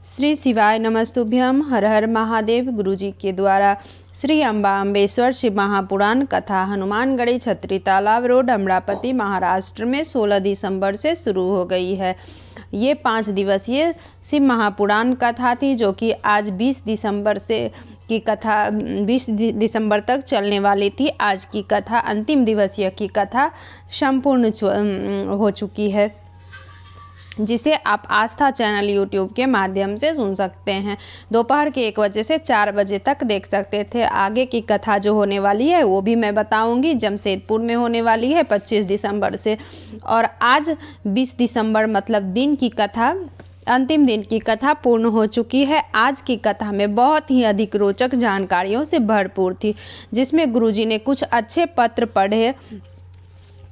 श्री शिवाय नमस्तुभ्यम। हर हर महादेव। गुरुजी के द्वारा श्री अंबा अम्बेश्वर शिव महापुराण कथा हनुमानगढ़ी छत्री तालाब रोड अमरावती महाराष्ट्र में 16 दिसंबर से शुरू हो गई है। ये 5 दिवसीय शिव महापुराण कथा थी जो कि आज 20 दिसंबर से की कथा 20 दिसंबर तक चलने वाली थी। आज की कथा अंतिम दिवसीय की कथा संपूर्ण हो चुकी है, जिसे आप आस्था चैनल यूट्यूब के माध्यम से सुन सकते हैं। दोपहर के 1 बजे से 4 बजे तक देख सकते थे। आगे की कथा जो होने वाली है वो भी मैं बताऊंगी। जमशेदपुर में होने वाली है 25 दिसंबर से। और आज 20 दिसंबर मतलब दिन की कथा, अंतिम दिन की कथा पूर्ण हो चुकी है। आज की कथा में बहुत ही अधिक रोचक जानकारियों से भरपूर थी, जिसमें गुरुजी ने कुछ अच्छे पत्र पढ़े,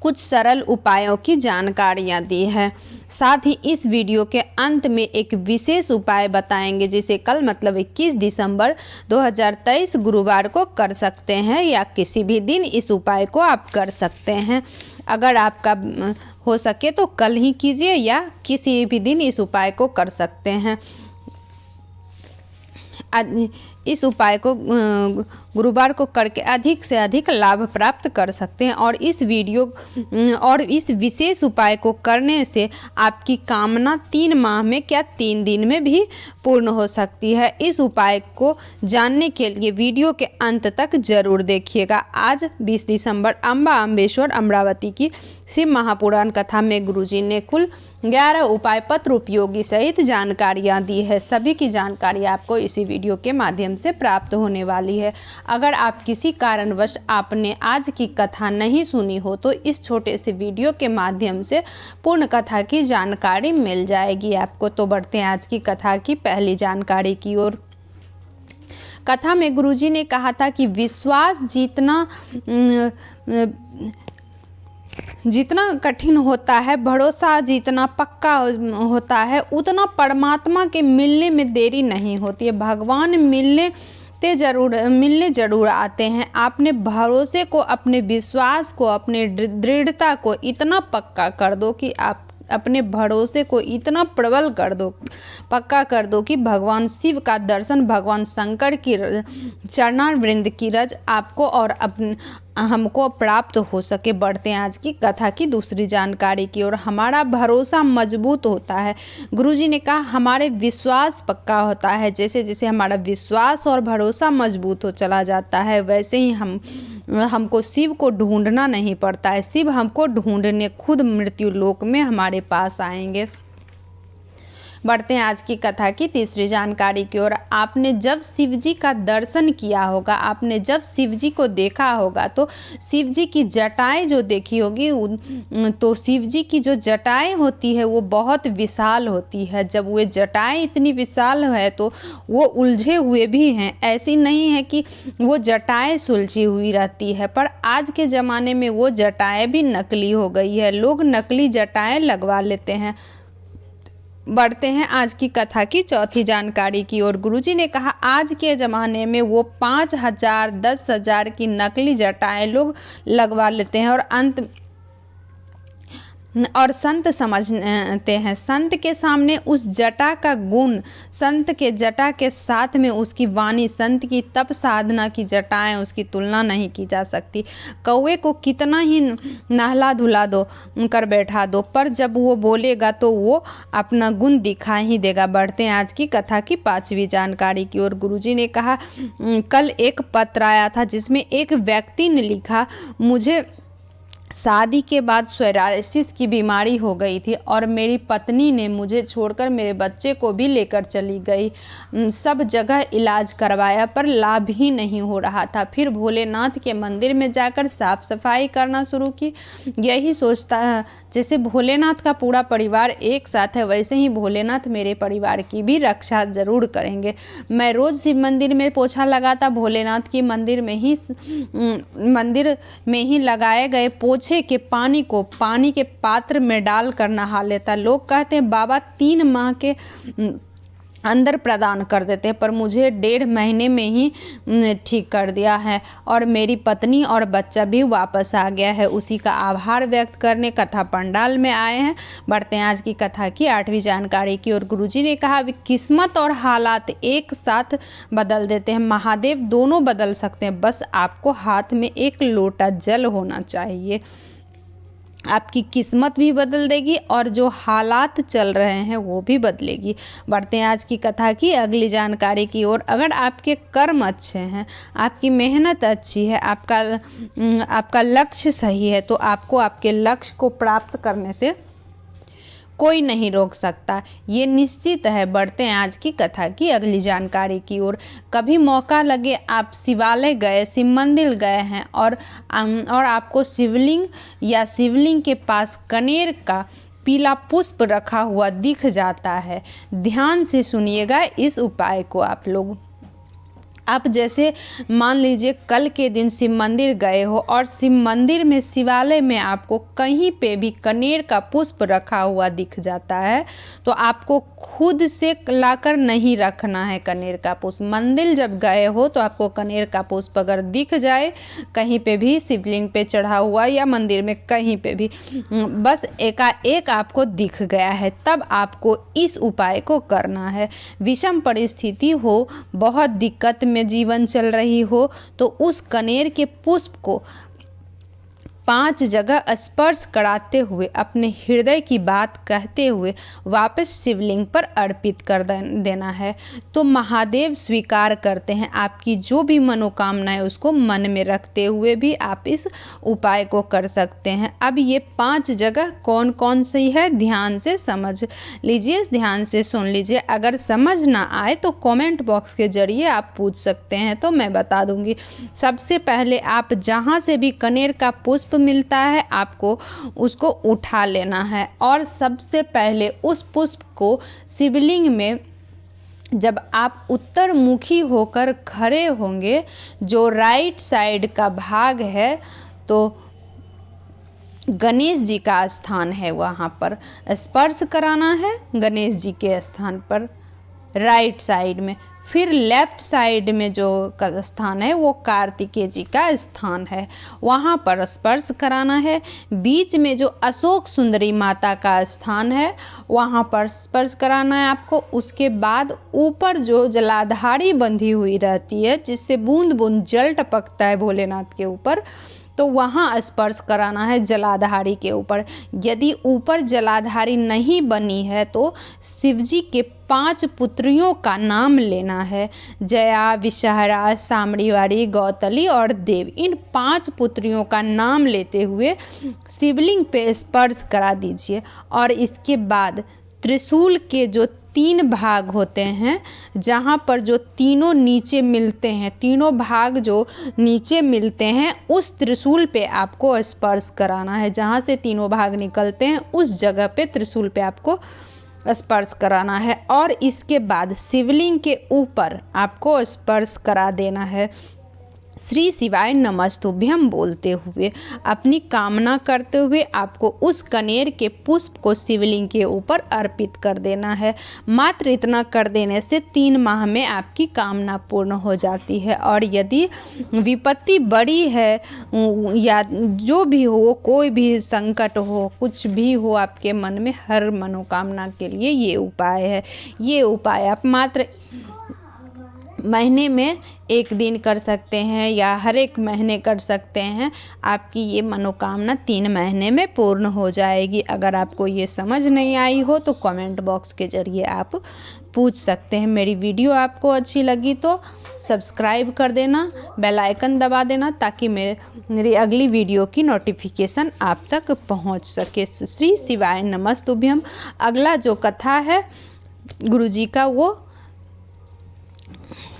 कुछ सरल उपायों की जानकारियाँ दी है। साथ ही इस वीडियो के अंत में एक विशेष उपाय बताएंगे, जिसे कल मतलब 21 दिसंबर 2023 गुरुवार को कर सकते हैं, या किसी भी दिन इस उपाय को आप कर सकते हैं। अगर आपका हो सके तो कल ही कीजिए या किसी भी दिन इस उपाय को कर सकते हैं। इस उपाय को गुरुवार को करके अधिक से अधिक लाभ प्राप्त कर सकते हैं। और इस विशेष उपाय को करने से आपकी कामना 3 माह में क्या 3 दिन में भी पूर्ण हो सकती है। इस उपाय को जानने के लिए वीडियो के अंत तक जरूर देखिएगा। आज 20 दिसंबर अंबा अम्बेश्वर अमरावती की शिव महापुराण कथा में गुरुजी ने कुल 11 उपाय पत्र उपयोगी सहित जानकारियाँ दी है। सभी की जानकारी आपको इसी वीडियो के माध्यम से प्राप्त होने वाली है। अगर आप किसी कारणवश आपने आज की कथा नहीं सुनी हो तो इस छोटे से वीडियो के माध्यम से पूर्ण कथा की जानकारी मिल जाएगी आपको। तो बढ़ते हैं आज की कथा की पहली जानकारी की ओर। कथा में गुरुजी ने कहा था कि विश्वास जितना कठिन होता है, भरोसा जितना पक्का होता है, उतना परमात्मा के मिलने में देरी नहीं होती है। भगवान मिलने जरूर आते हैं। आपने भरोसे को, अपने विश्वास को, अपने दृढ़ता को इतना पक्का कर दो कि आप अपने भरोसे को इतना प्रबल कर दो, पक्का कर दो कि भगवान शिव का दर्शन, भगवान शंकर की चरणारविंद की रज आपको और हमको प्राप्त हो सके। बढ़ते हैं आज की कथा की दूसरी जानकारी की ओर। हमारा भरोसा मजबूत होता है। गुरुजी ने कहा हमारे विश्वास पक्का होता है। जैसे जैसे हमारा विश्वास और भरोसा मजबूत हो चला जाता है, वैसे ही हमको शिव को ढूंढना नहीं पड़ता है। शिव हमको ढूंढने खुद मृत्यु लोक में हमारे पास आएंगे। बढ़ते हैं आज की कथा की तीसरी जानकारी की ओर। आपने जब शिव जी का दर्शन किया होगा, आपने जब शिव जी को देखा होगा, तो शिव जी की जटाएं जो देखी होगी, तो शिव जी की जो जटाएं होती है वो बहुत विशाल होती है। जब वे जटाएं इतनी विशाल है तो वो उलझे हुए भी हैं। ऐसी नहीं है कि वो जटाएं सुलझी हुई रहती है, पर आज के ज़माने में वो जटाएं भी नकली हो गई है। लोग नकली जटाएं लगवा लेते हैं। बढ़ते हैं आज की कथा की चौथी जानकारी की ओर। गुरुजी ने कहा आज के ज़माने में वो 5,000 10,000 की नकली जटाएं लोग लगवा लेते हैं और संत समझते हैं। संत के सामने उस जटा का गुण, संत के जटा के साथ में उसकी वाणी, संत की तप साधना की जटाएं, उसकी तुलना नहीं की जा सकती। कौवे को कितना ही नहला धुला दो कर बैठा दो, पर जब वो बोलेगा तो वो अपना गुण दिखा ही देगा। बढ़ते हैं आज की कथा की 5वीं जानकारी की ओर। गुरुजी ने कहा कल एक पत्र आया था जिसमें एक व्यक्ति ने लिखा, मुझे शादी के बाद सोरायसिस की बीमारी हो गई थी और मेरी पत्नी ने मुझे छोड़कर मेरे बच्चे को भी लेकर चली गई। सब जगह इलाज करवाया पर लाभ ही नहीं हो रहा था। फिर भोलेनाथ के मंदिर में जाकर साफ सफाई करना शुरू की। यही सोचता, जैसे भोलेनाथ का पूरा परिवार एक साथ है, वैसे ही भोलेनाथ मेरे परिवार की भी रक्षा ज़रूर करेंगे। मैं रोज़ शिव मंदिर में पोछा लगाता, भोलेनाथ की मंदिर में ही लगाए गए पोछे के पानी को पानी के पात्र में डाल कर नहा लेता। लोग कहते हैं बाबा 3 माह के अंदर प्रदान कर देते हैं, पर मुझे 1.5 महीने में ही ठीक कर दिया है और मेरी पत्नी और बच्चा भी वापस आ गया है। उसी का आभार व्यक्त करने कथा पंडाल में आए हैं। बढ़ते हैं आज की कथा की 8वीं जानकारी की ओर। गुरुजी ने कहा, किस्मत और हालात एक साथ बदल देते हैं, महादेव दोनों बदल सकते हैं, बस आपको हाथ में एक लोटा जल होना चाहिए। आपकी किस्मत भी बदल देगी और जो हालात चल रहे हैं वो भी बदलेगी। बढ़ते हैं आज की कथा की अगली जानकारी की ओर। अगर आपके कर्म अच्छे हैं, आपकी मेहनत अच्छी है, आपका लक्ष्य सही है, तो आपको आपके लक्ष्य को प्राप्त करने से कोई नहीं रोक सकता, ये निश्चित है। बढ़ते हैं आज की कथा की अगली जानकारी की ओर। कभी मौका लगे आप शिवालय गए, शिव मंदिर गए हैं और आपको शिवलिंग के पास कनेर का पीला पुष्प रखा हुआ दिख जाता है। ध्यान से सुनिएगा इस उपाय को आप लोग। आप जैसे मान लीजिए कल के दिन शिव मंदिर गए हो और शिव मंदिर में शिवालय में आपको कहीं पे भी कनेर का पुष्प रखा हुआ दिख जाता है, तो आपको खुद से लाकर नहीं रखना है कनेर का पुष्प। मंदिर जब गए हो तो आपको कनेर का पुष्प अगर दिख जाए कहीं पे भी, शिवलिंग पे चढ़ा हुआ या मंदिर में कहीं पे भी, बस एकाएक आपको दिख गया है, तब आपको इस उपाय को करना है। विषम परिस्थिति हो, बहुत दिक्कत में जीवन चल रही हो, तो उस कनेर के पुष्प को 5 जगह स्पर्श कराते हुए अपने हृदय की बात कहते हुए वापस शिवलिंग पर अर्पित कर देना है। तो महादेव स्वीकार करते हैं आपकी जो भी मनोकामना है, उसको मन में रखते हुए भी आप इस उपाय को कर सकते हैं। अब ये 5 जगह कौन कौन सी है, ध्यान से समझ लीजिए, ध्यान से सुन लीजिए। अगर समझ ना आए तो कमेंट बॉक्स के जरिए आप पूछ सकते हैं, तो मैं बता दूंगी। सबसे पहले आप जहाँ से भी कनेर का पुष्प मिलता है, आपको उसको उठा लेना है और सबसे पहले उस पुष्प को शिवलिंग में, जब आप उत्तर मुखी होकर खड़े होंगे, जो राइट साइड का भाग है, तो गणेश जी का स्थान है, वहाँ पर स्पर्श कराना है गणेश जी के स्थान पर राइट साइड में। फिर लेफ्ट साइड में जो स्थान है वो कार्तिकेय जी का स्थान है, वहाँ पर स्पर्श कराना है। बीच में जो अशोक सुंदरी माता का स्थान है वहाँ पर स्पर्श कराना है आपको। उसके बाद ऊपर जो जलाधारी बंधी हुई रहती है, जिससे बूंद बूंद जल टपकता है भोलेनाथ के ऊपर, तो वहाँ स्पर्श कराना है जलाधारी के ऊपर। यदि ऊपर जलाधारी नहीं बनी है तो शिवजी के 5 पुत्रियों का नाम लेना है, जया, विषहरा, सामड़ीवारी, गौतली और देव। इन 5 पुत्रियों का नाम लेते हुए शिवलिंग पे स्पर्श करा दीजिए और इसके बाद त्रिशूल के जो 3 भाग होते हैं, जहाँ पर जो तीनों नीचे मिलते हैं, तीनों भाग जो नीचे मिलते हैं, उस त्रिशूल पे आपको स्पर्श कराना है। जहाँ से तीनों भाग निकलते हैं उस जगह पे त्रिशूल पे आपको स्पर्श कराना है और इसके बाद शिवलिंग के ऊपर आपको स्पर्श करा देना है। श्री शिवाय नमस्तुभ्यम बोलते हुए, अपनी कामना करते हुए आपको उस कनेर के पुष्प को शिवलिंग के ऊपर अर्पित कर देना है। मात्र इतना कर देने से 3 माह में आपकी कामना पूर्ण हो जाती है। और यदि विपत्ति बड़ी है या जो भी हो, कोई भी संकट हो, कुछ भी हो आपके मन में, हर मनोकामना के लिए ये उपाय है। ये उपाय आप मात्र महीने में 1 दिन कर सकते हैं या हर एक महीने कर सकते हैं। आपकी ये मनोकामना 3 महीने में पूर्ण हो जाएगी। अगर आपको ये समझ नहीं आई हो तो कमेंट बॉक्स के जरिए आप पूछ सकते हैं। मेरी वीडियो आपको अच्छी लगी तो सब्सक्राइब कर देना, बेल आइकन दबा देना, ताकि मेरी अगली वीडियो की नोटिफिकेशन आप तक पहुंच सके। श्री शिवाय नमस्तुभ्यम। अगला जो कथा है गुरुजी का, वो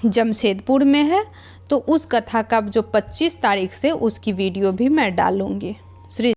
जमशेदपुर में है, तो उस कथा का जो 25 तारीख से उसकी वीडियो भी मैं डालूँगी। श्री